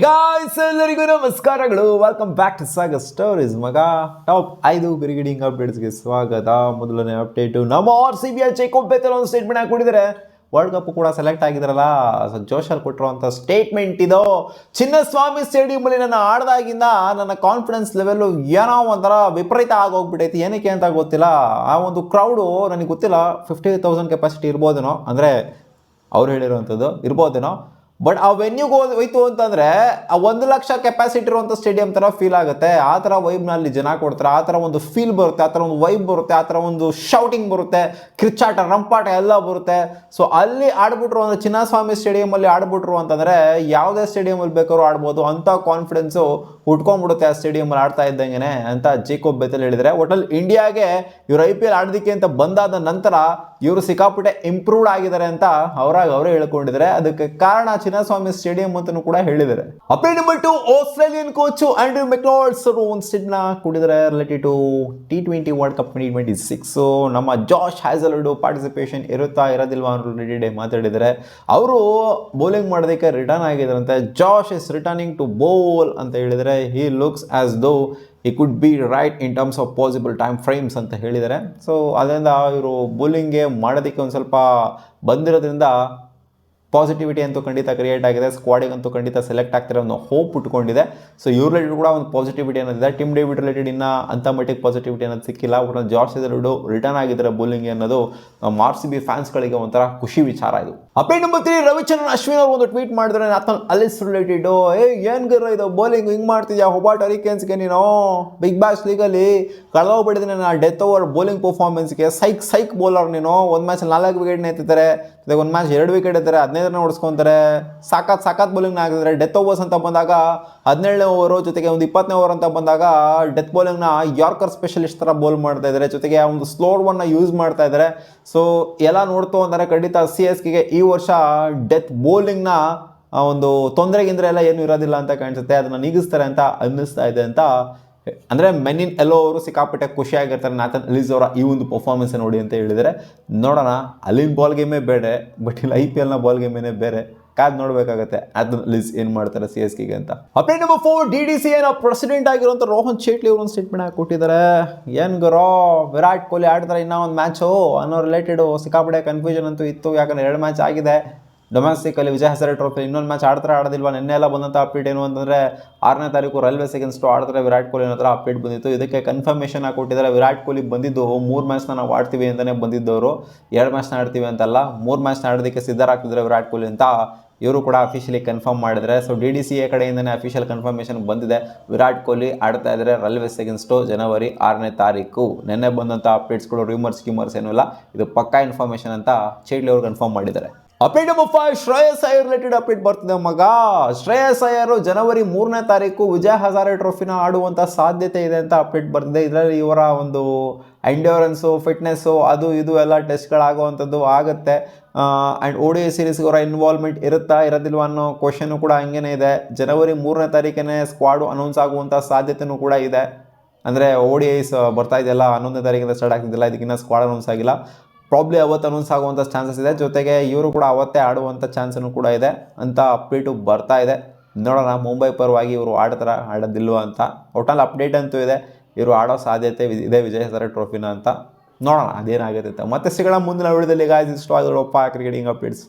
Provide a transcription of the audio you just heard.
Guys ಎಲ್ಲರಿಗೂ ನಮಸ್ಕಾರಗಳು. Welcome back to Sagar stories. ಮಗ ಟಾಪ್ 5 ಕ್ರಿಕೆಟಿಂಗ್ ಅಪ್ಡೇಟ್ಸ್ಗೆ ಸ್ವಾಗತ. ಮೊದಲನೇ ಅಪ್ಡೇಟು, ನಮ್ಮ RCB ಜೇಕೋಬ್ ಬೆಥೆಲ್ ಒಂದು ಸ್ಟೇಟ್ಮೆಂಟ್ ಹಾಕಿಕೊಂಡಿದ್ದಾರೆ. ವರ್ಲ್ಡ್ ಕಪ್ ಕೂಡ ಸೆಲೆಕ್ಟ್ ಆಗಿದ್ದಾರಲ್ಲ, ಜೋಶಲ್ಲಿ ಕೊಟ್ಟಿರುವಂಥ ಸ್ಟೇಟ್ಮೆಂಟ್ ಇದು. ಚಿನ್ನಸ್ವಾಮಿ ಸ್ಟೇಡಿಯಮಲ್ಲಿ ನಾನು ಆಡ್ದಾಗಿಂದ ನನ್ನ ಕಾನ್ಫಿಡೆನ್ಸ್ ಲೆವೆಲ್ಲು ಏನೋ ಒಂಥರ ವಿಪರೀತ ಆಗೋಗ್ಬಿಟ್ಟೈತಿ. ಏನಕ್ಕೆ ಅಂತ ಗೊತ್ತಿಲ್ಲ. ಆ ಒಂದು ಕ್ರೌಡು ನನಗೆ ಗೊತ್ತಿಲ್ಲ, 50,000 ಕೆಪಾಸಿಟಿ ಇರ್ಬೋದೇನೋ, ಅಂದರೆ ಅವ್ರು ಹೇಳಿರುವಂಥದ್ದು ಇರ್ಬೋದೇನೋ. ಬಟ್ ಆ ವೆನ್ಯೂಗೆ ಹೋಯ್ತು ಅಂತಂದರೆ ಆ 1,00,000 ಕೆಪಾಸಿಟಿ ಇರುವಂಥ ಸ್ಟೇಡಿಯಂ ಥರ ಫೀಲ್ ಆಗುತ್ತೆ. ಆ ಥರ ವೈಬ್ನಲ್ಲಿ ಜನ ಕೊಡ್ತಾರೆ, ಆ ಥರ ಒಂದು ಫೀಲ್ ಬರುತ್ತೆ, ಆ ಥರ ಒಂದು ವೈಬ್ ಬರುತ್ತೆ, ಆ ಥರ ಒಂದು ಶೌಟಿಂಗ್ ಬರುತ್ತೆ, ಕಿರ್ಚಾಟ ರಂಪಾಟ ಎಲ್ಲ ಬರುತ್ತೆ. ಸೊ ಅಲ್ಲಿ ಆಡ್ಬಿಟ್ರು ಅಂದರೆ ಚಿನ್ನಸ್ವಾಮಿ ಸ್ಟೇಡಿಯಮಲ್ಲಿ ಆಡ್ಬಿಟ್ರು ಅಂತಂದರೆ ಯಾವುದೇ ಸ್ಟೇಡಿಯಮಲ್ಲಿ ಬೇಕಾದ್ರೂ ಆಡ್ಬೋದು. ಅಂಥ ಕಾನ್ಫಿಡೆನ್ಸು ಉಟ್ಕೊಂಡ್ಬಿಡುತ್ತೆ ಆ ಸ್ಟೇಡಿಯಮಲ್ಲಿ ಆಡ್ತಾ ಇದ್ದಂಗೆ ಅಂತ ಜೇಕೋಬ್ ಬೆಥೆಲ್ ಹೇಳಿದರೆ. ಒಟ್ಟಲ್ಲಿ ಇಂಡಿಯಾಗೆ ಇವರು IPL ಆಡೋದಕ್ಕೆ ಅಂತ ಬಂದಾದ ನಂತರ ಇವರು ಸಿಕ್ಕಾಪಟ್ಟೆ ಇಂಪ್ರೂವ್ಡ್ ಆಗಿದ್ದಾರೆ ಅಂತ ಅವರೇ ಹೇಳ್ಕೊಂಡಿದ್ದಾರೆ. ಅದಕ್ಕೆ ಕಾರಣ ಚಿನ್ನಸ್ವಾಮಿ ಸ್ಟೇಡಿಯಂ ಅಂತಲೂ ಕೂಡ ಹೇಳಿದ್ದಾರೆ. Update number 2, Australian coach Andrew McDonald ಅವರು ಒಂದು ಸ್ಟೇಟ್ಮೆಂಟ್ ಕೊಟ್ಟಿದ್ದಾರೆ related to T20 world cup 2026. ನಮ್ಮ ಜಾಶ್ ಹ್ಯಾಸಲ್ವುಡ್ ಪಾರ್ಟಿಸಿಪೇಷನ್ ಇರುತ್ತಾ ಇರೋದಿಲ್ವಾ ಅನ್ನೋ ರಿಲೇಟೆಡ್ ಮಾತಾಡಿದ್ದಾರೆ. ಅವರು ಬೌಲಿಂಗ್ ಮಾಡೋದಕ್ಕೆ ರಿಟರ್ನ್ ಆಗಿದ್ದಾರಂತೆ. Josh is returning to bowl ಅಂತ ಹೇಳಿದರೆ. He looks as though he could be right in terms of possible time frames ಅಂತ ಹೇಳಿದ್ದಾರೆ. ಸೊ ಅದರಿಂದ ಇವರು ಬೌಲಿಂಗ್ಗೆ ಮಾಡೋದಕ್ಕೆ ಒಂದು ಸ್ವಲ್ಪ ಬಂದಿರೋದ್ರಿಂದ ಪಾಸಿಟಿವಿಟಿ ಅಂತೂ ಖಂಡಿತ ಕ್ರಿಯೇಟ್ ಆಗಿದೆ. ಸ್ಕ್ವಾಡಿಗಂತೂ ಖಂಡಿತ ಸೆಲೆಕ್ಟ್ ಆಗ್ತಿರೋ ಒಂದು ಹೋಪ್ ಉಟ್ಕೊಂಡಿದೆ. ಸೊ ಇವ್ರ ರಿಲೇಟೆಡ್ ಕೂಡ ಒಂದು ಪಾಸಿಟಿವಿಟಿ ಅನ್ನೋದಿದೆ. ಟಿಮ್ ಡೇವಿಡ್ ರಿಲೇಟೆಡ್ ಇನ್ನೂ ಅಂಥ ಮಟ್ಟಿಗೆ ಪಾಸಿಟಿವಿಟಿ ಅನ್ನೋದು ಸಿಕ್ಕಿಲ್ಲ. ಬಟ್ ಜಾಶ್ ಹ್ಯಾಸಲ್ವುಡ್ ರಿಟರ್ನ್ ಆಗಿದ್ದಾರೆ ಬೌಲಿಂಗ್ ಅನ್ನೋದು RCB ಫ್ಯಾನ್ಸ್ಗಳಿಗೆ ಒಂಥರ ಖುಷಿ ವಿಚಾರ ಇದು. ಅಪ್ಡೇಟ್ ನಂಬರ್ 3, ರವಿಚಂದ್ರನ್ ಅಶ್ವಿನ್ ಅವರು ಒಂದು ಟ್ವೀಟ್ ಮಾಡಿದ್ರೆ ನಾಥನ್ ಅಲಿಸ್ ರಿಲೇಟೆಡ್. ಏನು ಗರ ಇದು ಬೌಲಿಂಗ್ ಹಿಂಗೆ ಮಾಡ್ತಿದ್ಯಾ ಹೊಬಾರ್ಟ್ ಹರಿಕೇನ್ಸ್ಗೆ, ನೀನು ಬಿಗ್ ಬ್ಯಾಶ್ ಲೀಗಲ್ಲಿ ಕಳೆದೋಗ್ಬಿಟ್ಟಿದ್ದೀನಿ ನಾನು ಡೆತ್ ಓವರ್ ಬೌಲಿಂಗ್ ಪರ್ಫಾರ್ಮೆನ್ಸ್ಗೆ. ಸೈಕ್ ಬೌಲರ್ ನೀನು. ಒಂದು ಮ್ಯಾಚ್ 4 ವಿಕೆಟ್ ಎತ್ತಿದ್ದಾರೆ, ಒಂದು ಮ್ಯಾಚ್ 2 ವಿಕೆಟ್ ಎತ್ತಾರೆ, 15 ಓಡಿಸ್ಕೊಂತಾರೆ. ಸಾಕಾತ್ ಬೌಲಿಂಗ್ನ ಆಗಿದ್ದಾರೆ. ಡೆತ್ ಓವರ್ಸ್ ಅಂತ ಬಂದಾಗ 17ನೇ ಓವರು, ಜೊತೆಗೆ ಒಂದು 20ನೇ ಓವರ್ ಅಂತ ಬಂದಾಗ ಡೆತ್ ಬೌಲಿಂಗ್ನ ಯಾರ್ಕರ್ ಸ್ಪೆಷಲಿಸ್ಟ್ ಥರ ಬೌಲ್ ಮಾಡ್ತಾ ಇದ್ದಾರೆ, ಜೊತೆಗೆ ಒಂದು ಸ್ಲೋರ್ ಒನ್ನ ಯೂಸ್ ಮಾಡ್ತಾ ಇದ್ದಾರೆ. ಸೊ ಎಲ್ಲ ನೋಡ್ತು ಅಂದರೆ ಖಂಡಿತ CSKಗೆ ಈ ವರ್ಷ ಡೆತ್ ಬೌಲಿಂಗ್ನ ಒಂದು ತೊಂದರೆಗಿಂದರೆ ಎಲ್ಲ ಏನು ಇರೋದಿಲ್ಲ ಅಂತ ಕಾಣಿಸುತ್ತೆ. ಅದನ್ನು ನೀಗಿಸ್ತಾರೆ ಅಂತ ಅನ್ನಿಸ್ತಾ ಇದೆ ಅಂತ. ಅಂದರೆ ಮೆನಿನ್ ಎಲ್ಲೋ ಅವರು ಸಿಕ್ಕಾಪಟ್ಟೆ ಖುಷಿಯಾಗಿರ್ತಾರೆ ನಾಥನ್ ಅಲಿಸ್ ಅವರ ಈ ಒಂದು ಪರ್ಫಾರ್ಮೆನ್ಸ್ ನೋಡಿ ಅಂತ ಹೇಳಿದರೆ. ನೋಡೋಣ, ಅಲ್ಲಿನ ಬಾಲ್ ಗೇಮೇ ಬೇಡ, ಬಟ್ ಇಲ್ಲಿ IPLನ ಬಾಲ್ ಗೇಮೇನೇ ಬೇರೆ. ಕಾದ್ ನೋಡಬೇಕಾಗತ್ತೆ ನಾಥನ್ ಅಲಿಸ್ ಏನು ಮಾಡ್ತಾರೆ CSKಗೆ ಅಂತ. ಅಪ್ಡೇಟ್ ನಂಬರ್ 4, DDCA ಪ್ರೆಸಿಡೆಂಟ್ ಆಗಿರುವಂಥ ರೋಹನ್ ಶೇಟ್ಲಿ ಅವರು ಒಂದು ಸ್ಟೇಟ್ಮೆಂಟ್ ಹಾಕಿ ಕೊಟ್ಟಿದ್ದಾರೆ. ಏನು ಗುರೋ, ವಿರಾಟ್ ಕೊಹ್ಲಿ ಆಡ್ತಾರೆ ಇನ್ನೂ ಒಂದು ಮ್ಯಾಚು ಅನ್ನೋ ರಿಲೇಟೆಡು ಸಿಕ್ಕಾಪಟ್ಟೆ ಕನ್ಫ್ಯೂಷನ್ ಅಂತೂ ಇತ್ತು. ಯಾಕಂದರೆ 2 ಮ್ಯಾಚ್ ಆಗಿದೆ ಡೊಮೆಸ್ಟಿಕಲ್ಲಿ. ವಿಜಯ್ ಹಜಾರೆ ಟ್ರೋಫಿ ಇನ್ನೊಂದು ಮ್ಯಾಚ್ ಆಡ್ದಿಲ್ವಾ? ನಿನ್ನೆ ಎಲ್ಲ ಬಂದಂಥ ಅಪ್ಡೇಟ್ ಏನು ಅಂತಂದರೆ 6ನೇ ತಾರೀಕು ರೈಲ್ವೇಸ್ ಅಗೇನ್ಸ್ಟ್ ಆಡ್ತಾರೆ ವಿರಾಟ್ ಕೊಹ್ಲಿ ಅನ್ನೋ ಥರ ಅಪ್ಡೇಟ್ ಬಂದಿತ್ತು. ಇದಕ್ಕೆ ಕನ್ಫರ್ಮೇಷನ್ ಹಾಕೊಟ್ಟಿದ್ದಾರೆ. ವಿರಾಟ್ ಕೊಹ್ಲಿ ಬಂದಿದ್ದು 3 ಮ್ಯಾಚ್ನ ನಾವು ಆಡ್ತೀವಿ ಅಂತಲೇ ಬಂದಿದ್ದವರು, 2 ಮ್ಯಾಚ್ನ ಆಡ್ತೀವಿ ಅಂತಲ್ಲ, 3 ಮ್ಯಾಚ್ನ ಆಡೋದಕ್ಕೆ ಸಿದ್ಧರಾಗ್ತಿದ್ದಾರೆ ವಿರಾಟ್ ಕೊಹ್ಲಿ ಅಂತ ಇವರು ಕೂಡ ಅಫಿಷಿಯಲಿ ಕನ್ಫರ್ಮ್ ಮಾಡಿದರೆ. ಸೊ DDCA ಕಡೆಯಿಂದನೇ ಅಫಿಷಿಯಲ್ ಕನ್ಫರ್ಮೇಷನ್ ಬಂದಿದೆ. ವಿರಾಟ್ ಕೊಹ್ಲಿ ಆಡ್ತಾ ಇದ್ದಾರೆ ರೈಲ್ವೇಸ್ ಅಗೇನ್ಸ್ಟು ಜನವರಿ 6ನೇ ತಾರೀಕು. ನಿನ್ನೆ ಬಂದಂಥ ಅಪ್ಡೇಟ್ಸ್ಗಳು ರ್ಯೂಮರ್ಸ್ ಏನೂ ಇಲ್ಲ, ಇದು ಪಕ್ಕಾ ಇನ್ಫಾರ್ಮೇಷನ್ ಅಂತ ಶೇಟ್ಲಿ ಅವರು ಕನ್ಫರ್ಮ್ ಮಾಡಿದ್ದಾರೆ. Update number 5, Shreyas Iyer related update ಬರ್ತಿದೆ ಮಗ. ಶ್ರೇಯಸ್ ಅಯ್ಯರ್ ಜನವರಿ 3ನೇ ತಾರೀಕು ವಿಜಯ್ ಹಜಾರೆ ಟ್ರೋಫಿನ ಆಡುವಂಥ ಸಾಧ್ಯತೆ ಇದೆ ಅಂತ ಅಪ್ಡೇಟ್ ಬರ್ತಿದೆ. ಇದರಲ್ಲಿ ಇವರ ಒಂದು ಎಂಡ್ಯೂರೆನ್ಸು, ಫಿಟ್ನೆಸ್ಸು, ಅದು ಇದು ಎಲ್ಲ ಟೆಸ್ಟ್ಗಳಾಗುವಂಥದ್ದು ಆಗುತ್ತೆ. ಆ್ಯಂಡ್ ODI ಸೀರೀಸ್ಗೆ ಅವರ ಇನ್ವಾಲ್ವ್ಮೆಂಟ್ ಇರುತ್ತಾ ಇರೋದಿಲ್ವ ಅನ್ನೋ ಕ್ವಶನು ಕೂಡ ಹಂಗೇ ಇದೆ. ಜನವರಿ 3ನೇ ತಾರೀಕೇ ಸ್ಕ್ವಾಡು ಅನೌನ್ಸ್ ಆಗುವಂಥ ಸಾಧ್ಯತೆಯೂ ಕೂಡ ಇದೆ. ಅಂದರೆ ODIs ಬರ್ತಾ ಇದೆಯಲ್ಲ, 11ನೇ ತಾರೀಕಿಂದ ಸ್ಟಾರ್ಟ್ ಆಗ್ತಿದ್ದಿಲ್ಲ, ಇದಕ್ಕಿಂತ ಸ್ಕ್ವಾಡ್ ಅನೌನ್ಸ್ ಆಗಿಲ್ಲ. ಪ್ರಾಬ್ಲಿ ಅವತ್ತು ಅನೌನ್ಸ್ ಆಗುವಂಥ ಚಾನ್ಸಸ್ ಇದೆ. ಜೊತೆಗೆ ಇವರು ಕೂಡ ಅವತ್ತೇ ಆಡುವಂಥ ಚಾನ್ಸನ್ನು ಕೂಡ ಇದೆ ಅಂತ ಅಪ್ಡೇಟು ಬರ್ತಾ ಇದೆ. ನೋಡೋಣ ಮುಂಬೈ ಪರವಾಗಿ ಇವರು ಆಡೋದಿಲ್ವ ಅಂತ. ಒಟ್ಟಲ್ಲಿ ಅಪ್ಡೇಟ್ ಅಂತೂ ಇದೆ, ಇವರು ಆಡೋ ಸಾಧ್ಯತೆ ಇದೆ ವಿಜಯ್ ಹಜಾರೆ ಟ್ರೋಫಿನ ಅಂತ. ನೋಡೋಣ ಅದೇನಾಗುತ್ತೆ ಅಂತ. ಮತ್ತೆ ಸಿಗೋಣ ಮುಂದಿನ ವಿಡಿಯೋದಲ್ಲಿ. ಗಾಯ್ಸ್, ಇಷ್ಟ ಆಗಿರೋಪ್ಪ ಕ್ರಿಕೆಟಿಂಗ್ ಅಪ್ಡೇಟ್ಸ್.